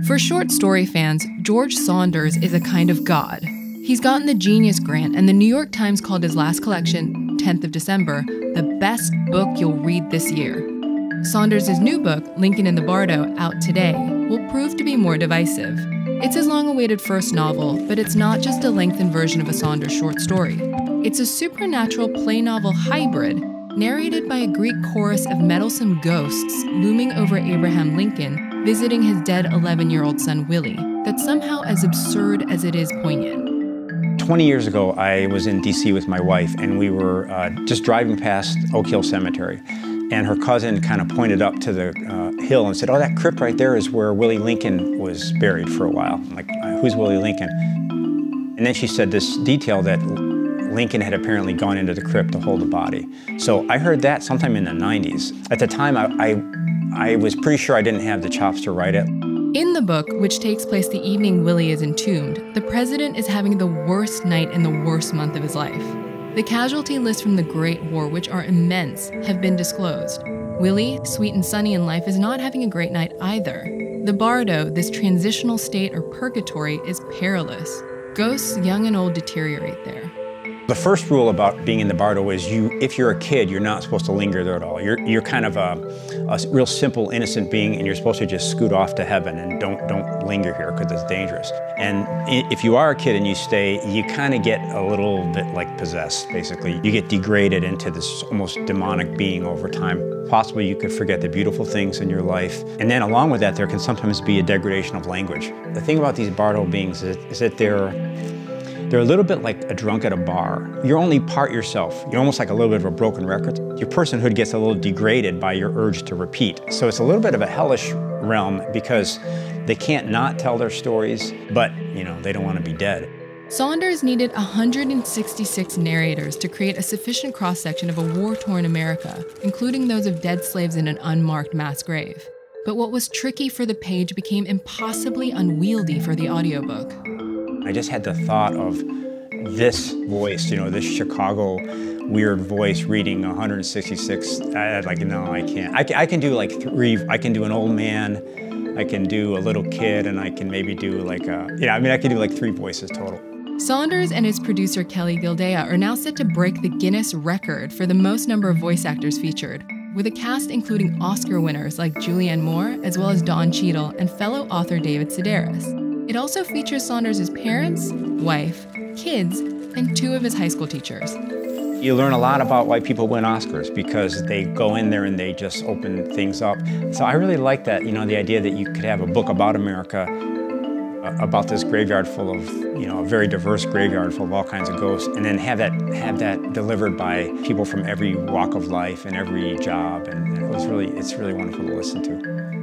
For short story fans, George Saunders is a kind of god. He's gotten the Genius Grant, and the New York Times called his last collection, 10th of December, the best book you'll read this year. Saunders' new book, Lincoln and the Bardo, out today, will prove to be more divisive. It's his long-awaited first novel, but it's not just a lengthened version of a Saunders short story. It's a supernatural play novel hybrid, narrated by a Greek chorus of meddlesome ghosts looming over Abraham Lincoln, visiting his dead 11-year-old son Willie, that's somehow as absurd as it is poignant. 20 years ago, I was in D.C. with my wife, and we were just driving past Oak Hill Cemetery. And her cousin kind of pointed up to the hill and said, "Oh, that crypt right there is where Willie Lincoln was buried for a while." I'm like, "Who's Willie Lincoln?" And then she said this detail that Lincoln had apparently gone into the crypt to hold the body. So I heard that sometime in the 90s. At the time, I was pretty sure I didn't have the chops to write it. In the book, which takes place the evening Willie is entombed, the president is having the worst night in the worst month of his life. The casualty lists from the Great War, which are immense, have been disclosed. Willie, sweet and sunny in life, is not having a great night either. The Bardo, this transitional state or purgatory, is perilous. Ghosts, young and old, deteriorate there. The first rule about being in the Bardo is if you're a kid, you're not supposed to linger there at all. You're kind of a real simple, innocent being, and you're supposed to just scoot off to heaven and don't linger here because it's dangerous. And if you are a kid and you stay, you kind of get a little bit like possessed, basically. You get degraded into this almost demonic being over time. Possibly you could forget the beautiful things in your life. And then along with that, there can sometimes be a degradation of language. The thing about these Bardo beings is that they're a little bit like a drunk at a bar. You're only part yourself. You're almost like a little bit of a broken record. Your personhood gets a little degraded by your urge to repeat. So it's a little bit of a hellish realm because they can't not tell their stories, but they don't want to be dead. Saunders needed 166 narrators to create a sufficient cross-section of a war-torn America, including those of dead slaves in an unmarked mass grave. But what was tricky for the page became impossibly unwieldy for the audiobook. I just had the thought of this voice, this Chicago weird voice reading 166. Like, no, I can't. I can do like three. I can do an old man, I can do a little kid, and I can maybe do like I can do like 3 voices total. Saunders and his producer Kelly Gildea are now set to break the Guinness record for the most number of voice actors featured, with a cast including Oscar winners like Julianne Moore, as well as Don Cheadle and fellow author David Sedaris. It also features Saunders' parents, wife, kids, and 2 of his high school teachers. You learn a lot about why people win Oscars because they go in there and they just open things up. So I really like that, the idea that you could have a book about America, about this graveyard full of, a very diverse graveyard full of all kinds of ghosts, and then have that delivered by people from every walk of life and every job, and it's really wonderful to listen to.